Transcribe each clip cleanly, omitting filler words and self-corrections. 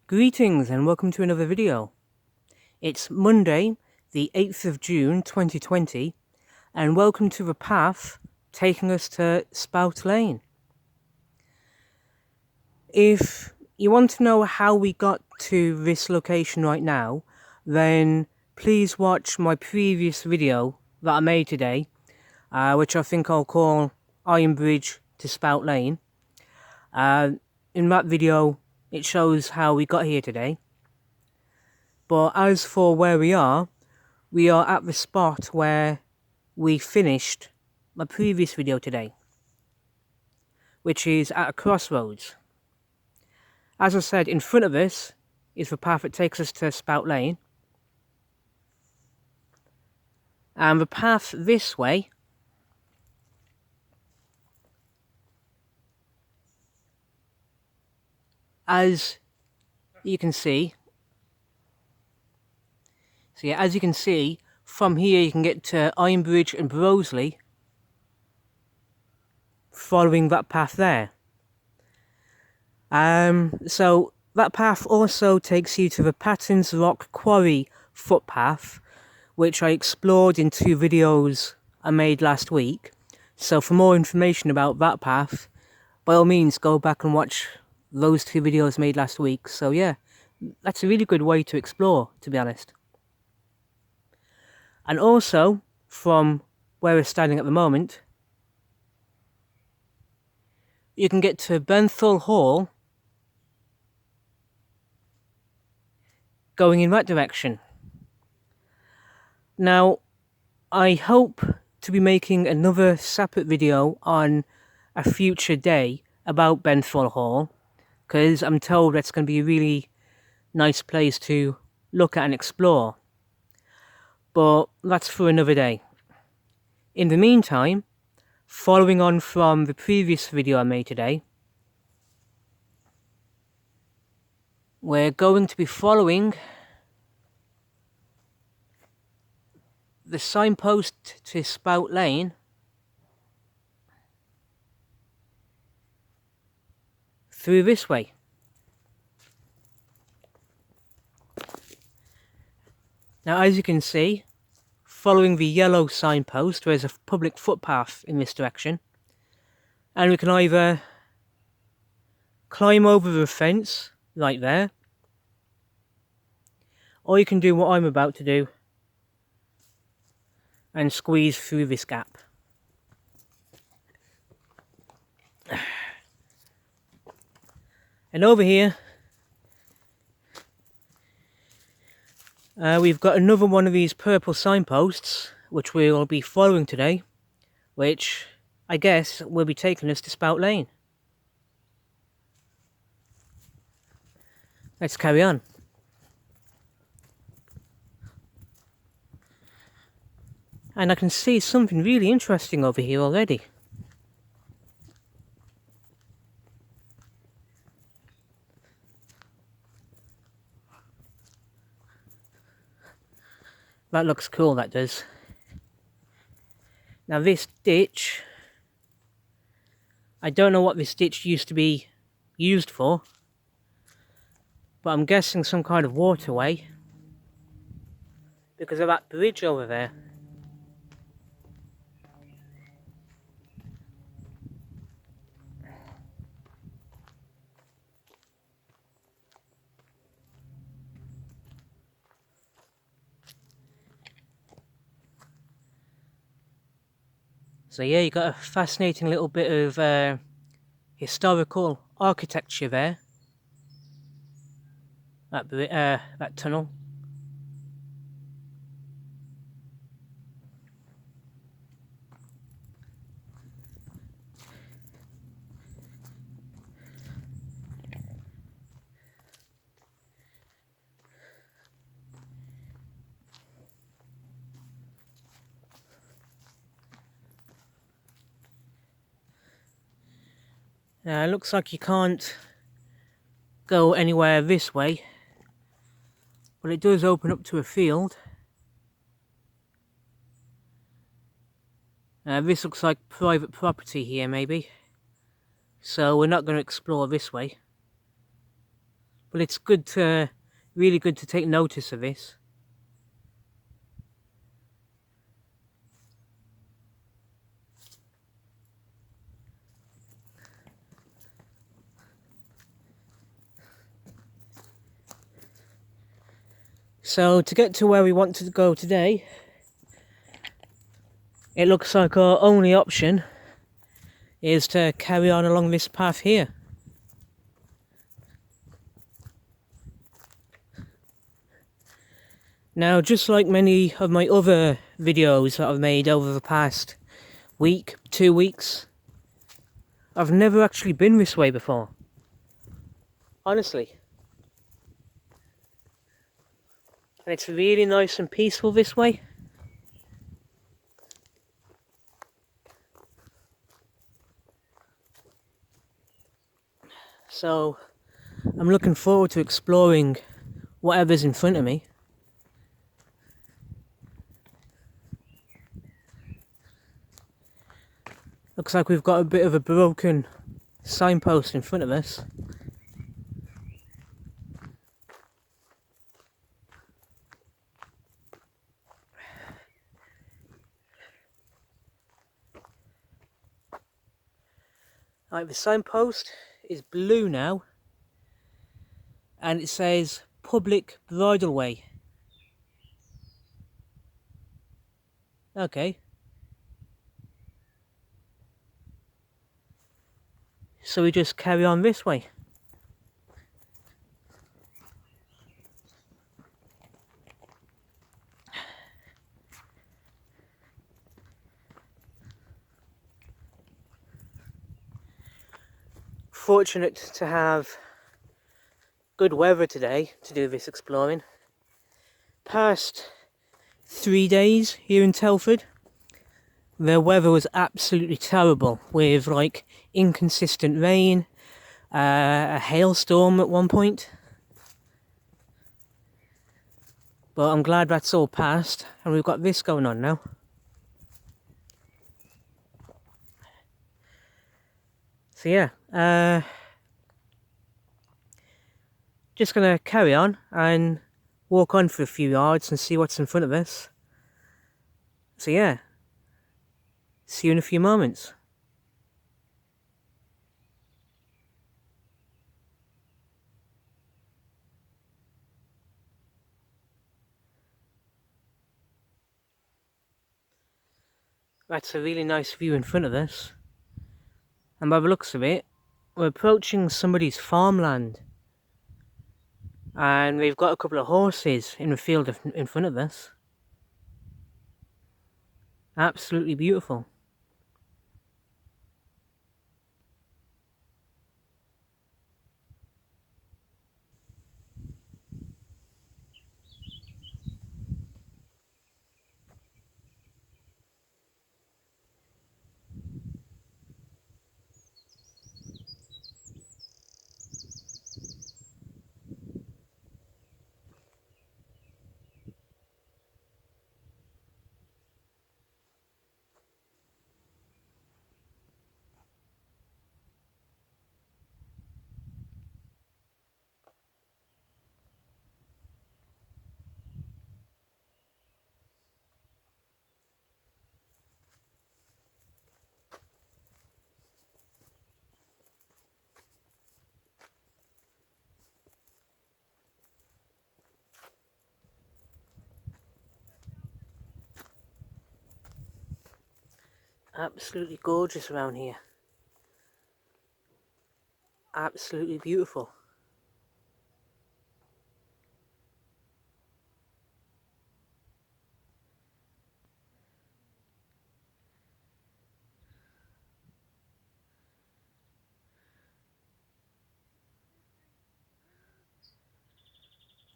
Greetings and welcome to another video. It's Monday, the 8th of June 2020, and welcome to the path taking us to Spout Lane. If you want to know how we got to this location right now, then please watch my previous video that I made today, which I think I'll call Iron Bridge to Spout Lane. In that video, it shows how we got here today. But as for where we are at the spot where we finished my previous video today, which is at a crossroads. As I said, in front of us is the path that takes us to Spout Lane. And the path this way as you can see, from here you can get to Ironbridge and Broseley following that path there. So that path also takes you to the Patton's Rock Quarry footpath, which I explored in 2 videos I made last week. So for more information about that path, by all means go back and watch those 2 videos made last week. So yeah, that's a really good way to explore, to be honest. And also, from where we're standing at the moment, you can get to Benthall Hall going in that direction. Now, I hope to be making another separate video on a future day about Benthall Hall, because I'm told that's going to be a really nice place to look at and explore. But that's for another day. In the meantime, following on from the previous video I made today, we're going to be following the signpost to Spout Lane through this way. Now, as you can see, following the yellow signpost, there's a public footpath in this direction, and we can either climb over the fence right there, or you can do what I'm about to do and squeeze through this gap. And over here, we've got another one of these purple signposts, which we'll be following today, which I guess will be taking us to Spout Lane. Let's carry on. And I can see something really interesting over here already. That looks cool, that does. Now this ditch, I don't know what this ditch used to be used for, but I'm guessing some kind of waterway because of that bridge over there. So yeah, you got a fascinating little bit of historical architecture there. That tunnel. It looks like you can't go anywhere this way, but it does open up to a field. This looks like private property here, maybe. So we're not going to explore this way. but it's good to, really good to take notice of this. So to get to where we want to go today, it looks like our only option is to carry on along this path here. Now, just like many of my other videos that I've made over the past week, 2 weeks, I've never actually been this way before. Honestly. And it's really nice and peaceful this way. So, I'm looking forward to exploring whatever's in front of me. Looks like we've got a bit of a broken signpost in front of us. Right, the signpost is blue now, and it says Public Bridleway. Okay. So we just carry on this way. Fortunate to have good weather today to do this exploring. Past 3 days here in Telford, the weather was absolutely terrible, with like inconsistent rain, a hailstorm at one point. But I'm glad that's all passed, and we've got this going on now. So yeah, just gonna carry on and walk on for a few yards and see what's in front of us. So yeah, see you in a few moments. That's a really nice view in front of us. And by the looks of it, we're approaching somebody's farmland. And we've got a couple of horses in the field in front of us. Absolutely beautiful. Absolutely gorgeous around here. Absolutely beautiful.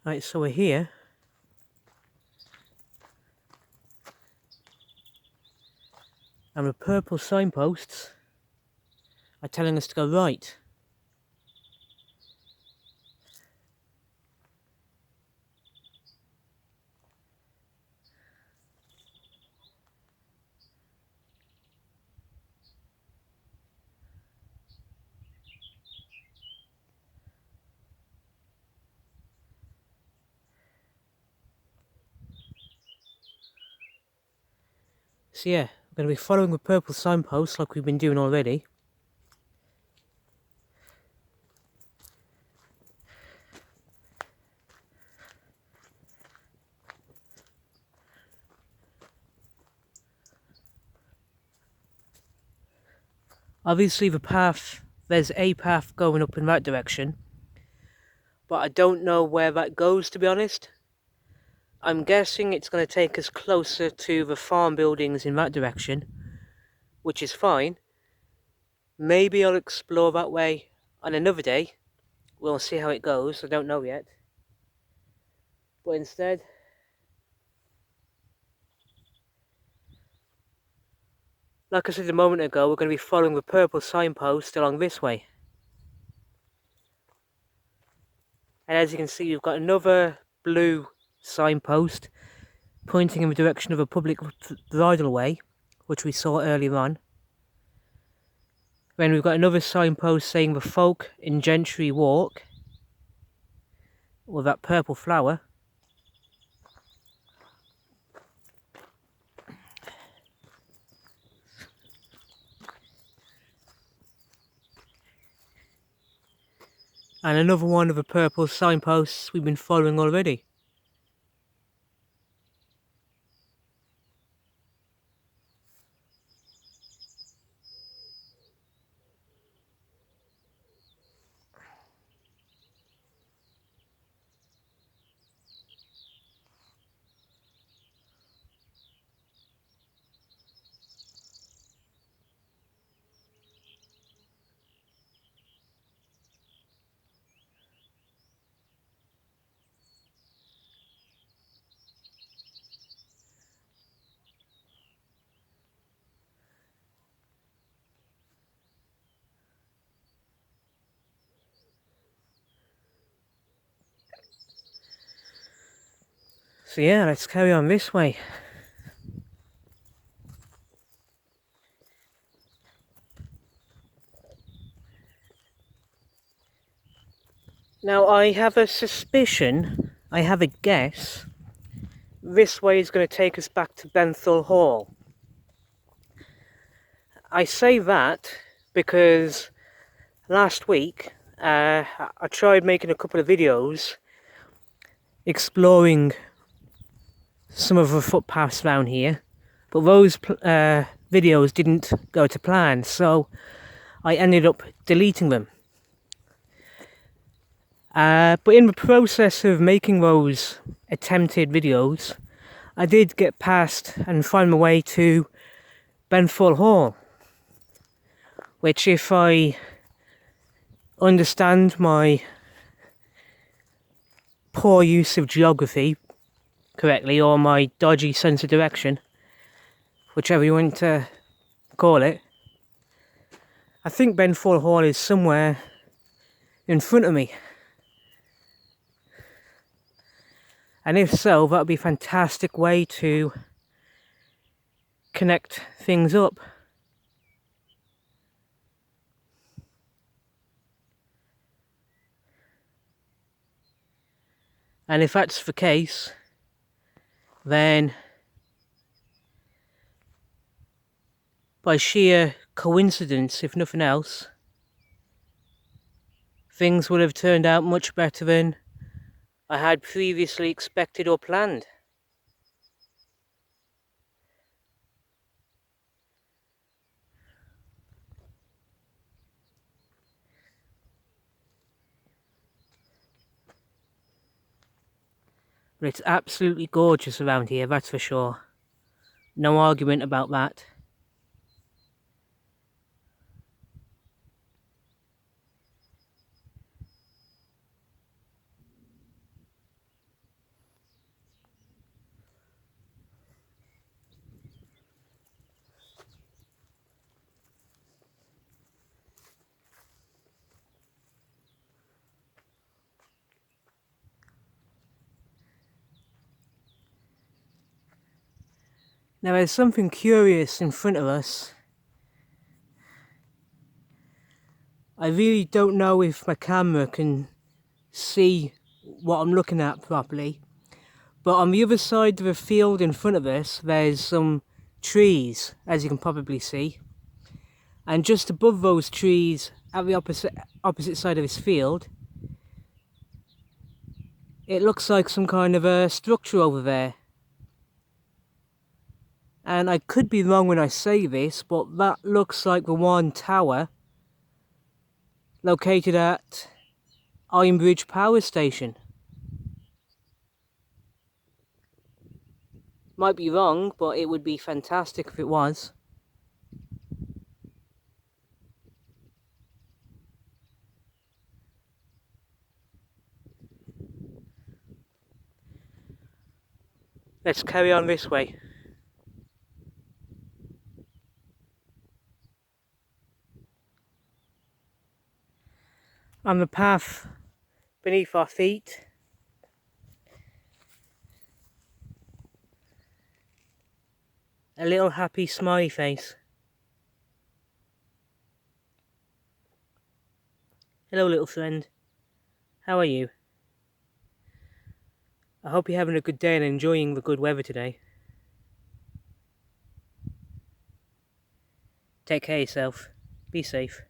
Right, so we're here. And the purple signposts are telling us to go right. So yeah, we're going to be following the purple signpost like we've been doing already. Obviously there's a path going up in that direction, but I don't know where that goes, to be honest. I'm guessing it's going to take us closer to the farm buildings in that direction, which is fine. Maybe I'll explore that way on another day. We'll see how it goes, I don't know yet. But instead, like I said a moment ago, we're going to be following the purple signpost along this way. And as you can see, we've got another blue signpost pointing in the direction of a public bridleway, which we saw earlier on. Then we've got another signpost saying the Folk and Gentry Walk, with that purple flower. And another one of the purple signposts we've been following already. So yeah, let's carry on this way. Now I have a suspicion, I have a guess, this way is going to take us back to Benthall Hall. I say that because last week I tried making a couple of videos exploring some of the footpaths around here, but those videos didn't go to plan, so I ended up deleting them. But in the process of making those attempted videos, I did get past and find my way to Benthall Hall, which, if I understand my poor use of geography correctly, or my dodgy sense of direction, whichever you want to call it, I think Benthall Hall is somewhere in front of me. And if so, that would be a fantastic way to connect things up. And if that's the case, then by sheer coincidence, if nothing else, things would have turned out much better than I had previously expected or planned. But it's absolutely gorgeous around here, that's for sure. No argument about that. Now there's something curious in front of us. I really don't know if my camera can see what I'm looking at properly, but on the other side of the field in front of us, there's some trees, as you can probably see. And just above those trees, at the opposite side of this field, it looks like some kind of a structure over there. And I could be wrong when I say this, but that looks like the one tower located at Ironbridge Power Station. Might be wrong, but it would be fantastic if it was. Let's carry on this way. On the path beneath our feet, a little happy smiley face. Hello, little friend. How are you? I hope you're having a good day and enjoying the good weather today. Take care of yourself. Be safe.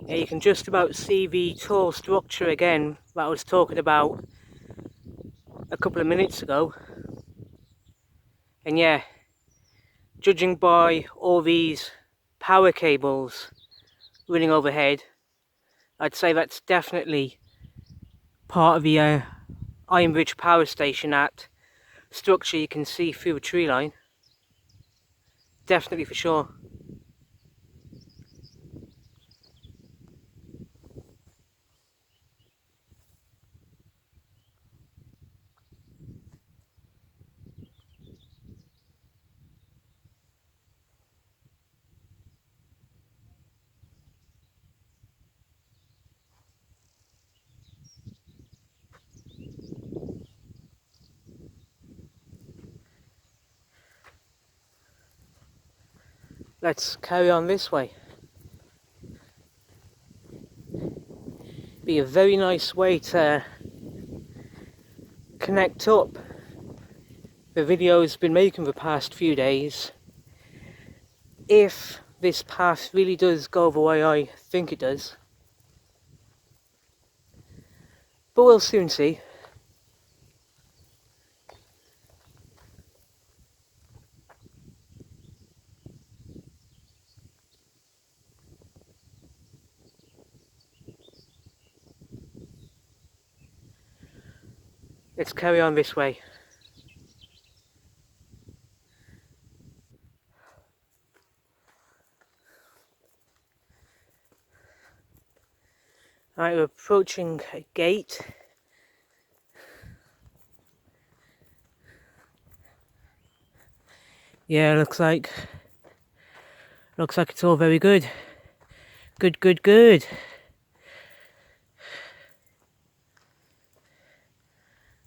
Yeah, you can just about see the tall structure again that I was talking about a couple of minutes ago. And yeah, judging by all these power cables running overhead, I'd say that's definitely part of the Ironbridge Power Station, that structure you can see through the tree line. Definitely for sure. Let's carry on this way. Be a very nice way to connect up the videos I've been making the past few days, if this path really does go the way I think it does. But we'll soon see. Let's carry on this way. Right, we're approaching a gate. Yeah, looks like it's all very good. Good.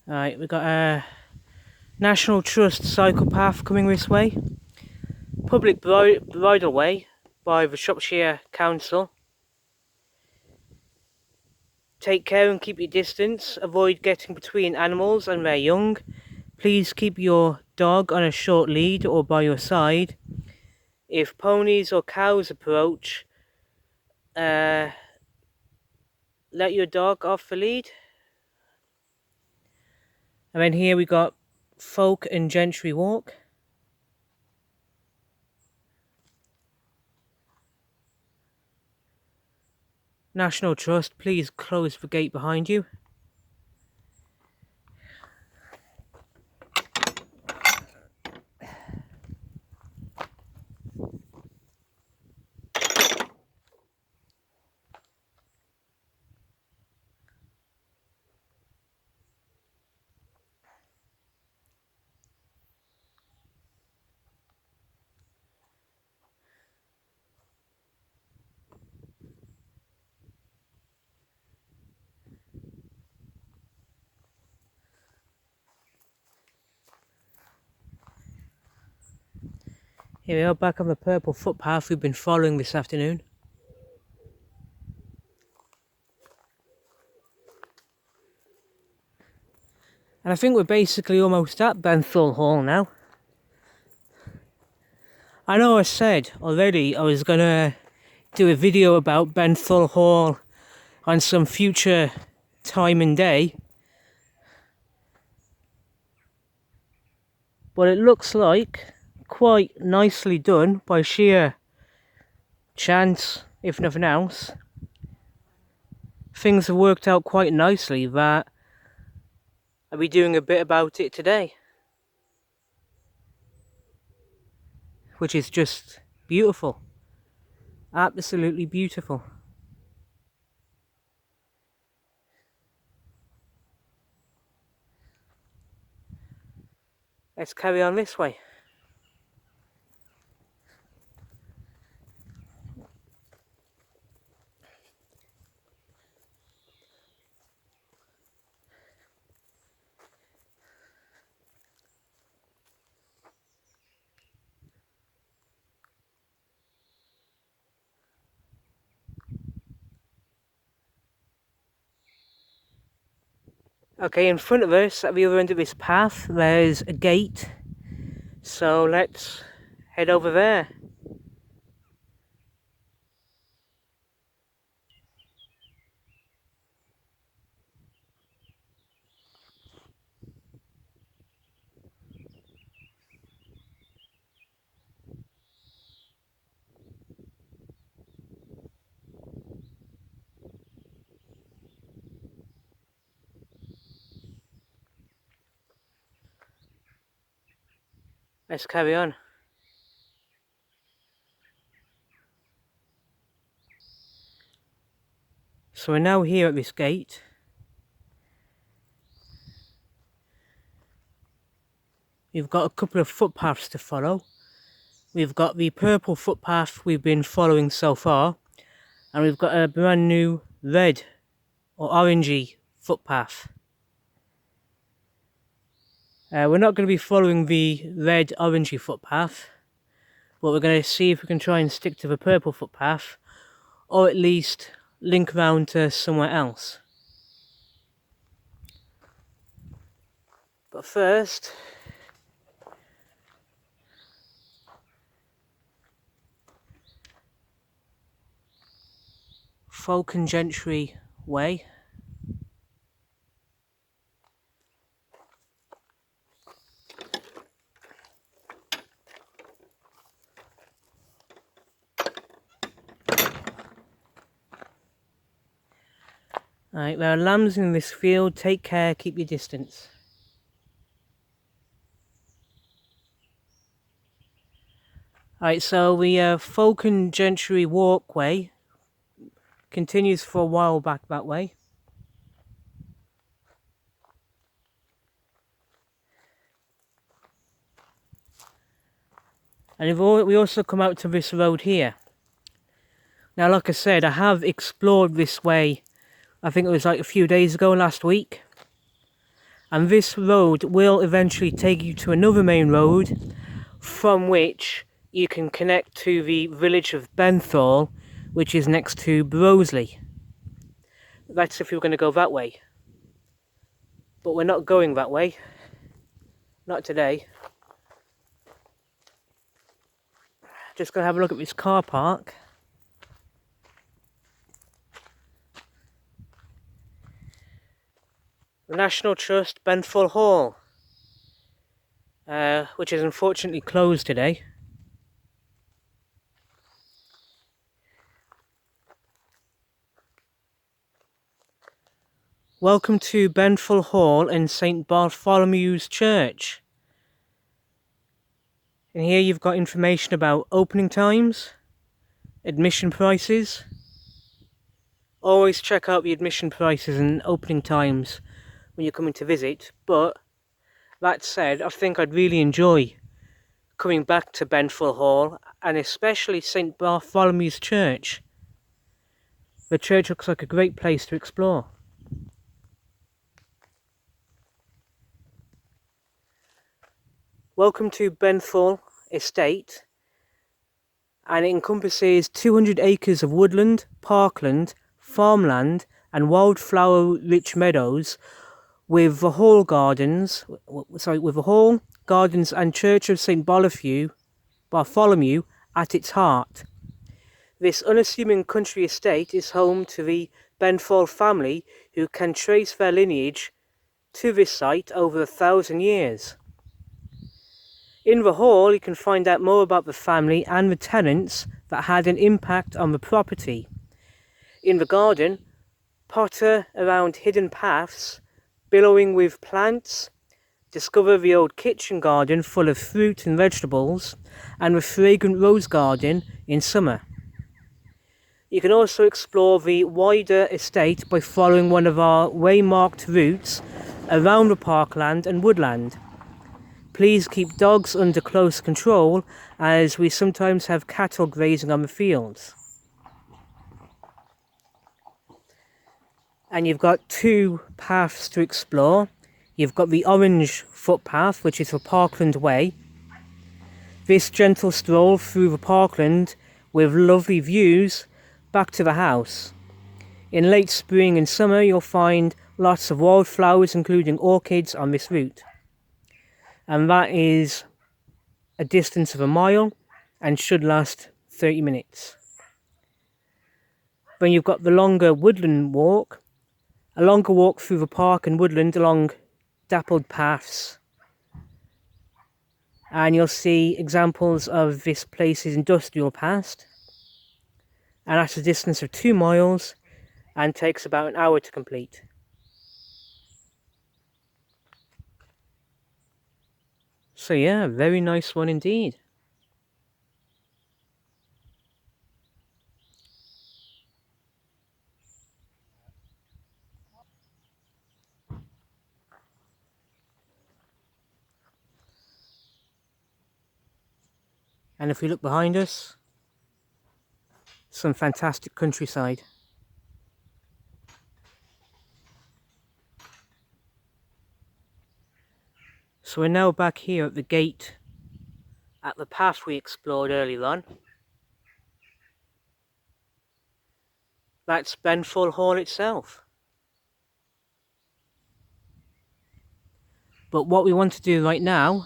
Alright, we've got a National Trust cycle path coming this way. Public bridle way by the Shropshire Council. Take care and keep your distance. Avoid getting between animals and their young. Please keep your dog on a short lead or by your side. If ponies or cows approach, let your dog off the lead. And then here we got Folk and Gentry Walk. National Trust, please close the gate behind you. Here we are back on the purple footpath we've been following this afternoon. And I think we're basically almost at Benthall Hall now. I know I said already I was gonna do a video about Benthall Hall on some future time and day. But it looks like quite nicely done by sheer chance, if nothing else. Things have worked out quite nicely that I'll be doing a bit about it today. Which is just beautiful. Absolutely beautiful. Let's carry on this way. Okay, in front of us, at the other end of this path, there's a gate. So let's head over there. Let's carry on. So we're now here at this gate. We've got a couple of footpaths to follow. We've got the purple footpath we've been following so far, and we've got a brand new red or orangey footpath. We're not going to be following the red orangey footpath, but we're going to see if we can try and stick to the purple footpath, or at least link round to somewhere else. But first, Folk and Gentry Way. Right, there are lambs in this field. Take care, keep your distance. Right, so the Folk and Gentry walkway continues for a while back that way. And we also come out to this road here. Now, like I said, I have explored this way, I think it was like a few days ago, last week. And this road will eventually take you to another main road, from which you can connect to the village of Benthall, which is next to Broseley. That's if you're going to go that way. But we're not going that way. Not today. Just going to have a look at this car park. The National Trust Benthall Hall, which is unfortunately closed today. Welcome to Benthall Hall and St Bartholomew's Church. And here you've got information about opening times, admission prices. Always check out the admission prices and opening times when you're coming to visit. But that said, I think I'd really enjoy coming back to Benthall Hall, and especially St Bartholomew's Church. The church looks like a great place to explore. Welcome to Benthall Estate, and it encompasses 200 acres of woodland, parkland, farmland and wildflower-rich meadows with the Hall Gardens, and Church of St. Bartholomew at its heart. This unassuming country estate is home to the Benthall family, who can trace their lineage to this site over 1,000 years. In the hall you can find out more about the family and the tenants that had an impact on the property. In the garden, potter around hidden paths, billowing with plants, discover the old kitchen garden full of fruit and vegetables, and the fragrant rose garden in summer. You can also explore the wider estate by following one of our waymarked routes around the parkland and woodland. Please keep dogs under close control, as we sometimes have cattle grazing on the fields. And you've got two paths to explore. You've got the orange footpath, which is the Parkland Way. This gentle stroll through the parkland with lovely views back to the house. In late spring and summer you'll find lots of wildflowers, including orchids, on this route. And that is a distance of 1 mile and should last 30 minutes. Then you've got the longer woodland walk, a longer walk through the park and woodland along dappled paths. And you'll see examples of this place's industrial past. And that's a distance of 2 miles and takes about an hour to complete. So yeah, very nice one indeed. And if we look behind us, some fantastic countryside. So we're now back here at the gate at the path we explored earlier on. That's Benthall Hall itself. But what we want to do right now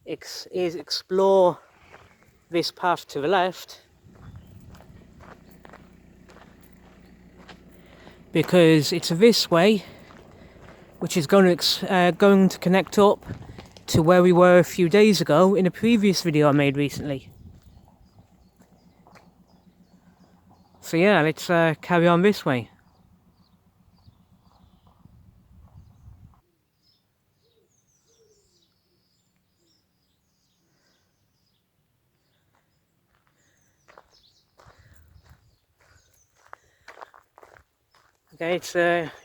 is explore this path to the left, because it's this way which is going to connect up to where we were a few days ago in a previous video I made recently. So yeah, let's carry on this way. Okay, it's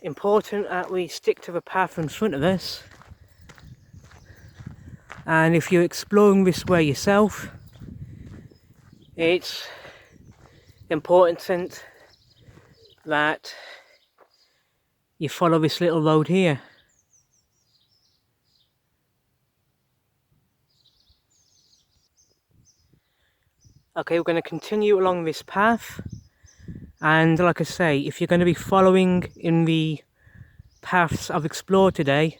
important that we stick to the path in front of us, and if you're exploring this way yourself, it's important that you follow this little road here. Okay, we're going to continue along this path, and like I say, if you're going to be following in the paths I've explored today,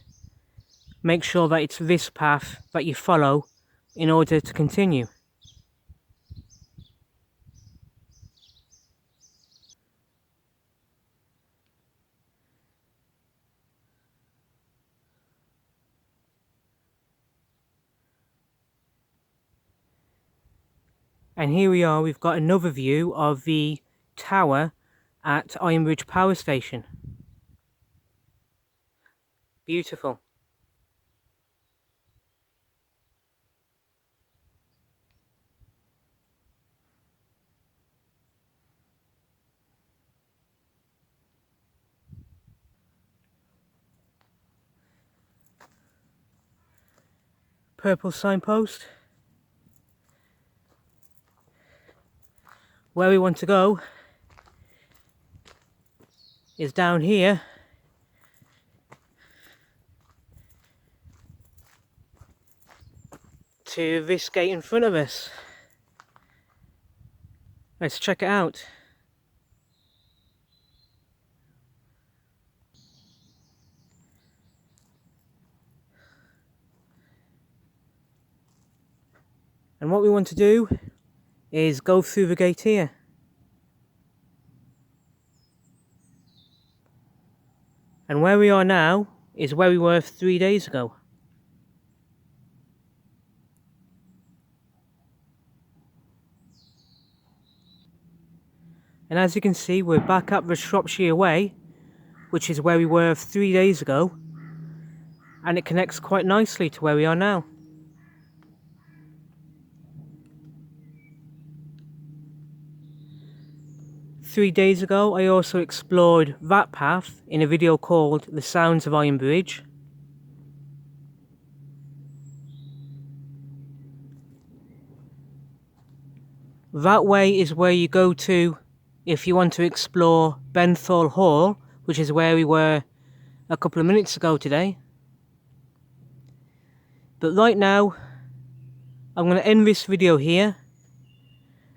make sure that it's this path that you follow in order to continue. And here we are, we've got another view of the tower at Ironbridge Power Station. Beautiful. Purple signpost. Where we want to go is down here to this gate in front of us. Let's check it out. And what we want to do is go through the gate here. And where we are now is where we were 3 days ago. And as you can see, we're back up the Shropshire Way, which is where we were 3 days ago. And it connects quite nicely to where we are now. Three days ago, I also explored that path in a video called The Sounds of Iron Bridge. That way is where you go to if you want to explore Benthall Hall, which is where we were a couple of minutes ago today. But right now, I'm going to end this video here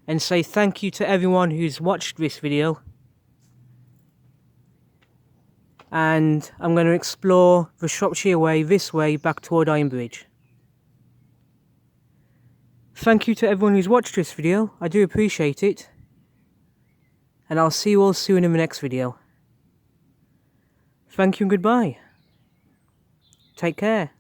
and say thank you to everyone who's watched this video. And I'm going to explore the Shropshire Way this way back toward Iron Bridge. Thank you to everyone who's watched this video, I do appreciate it. And I'll see you all soon in the next video. Thank you and goodbye. Take care.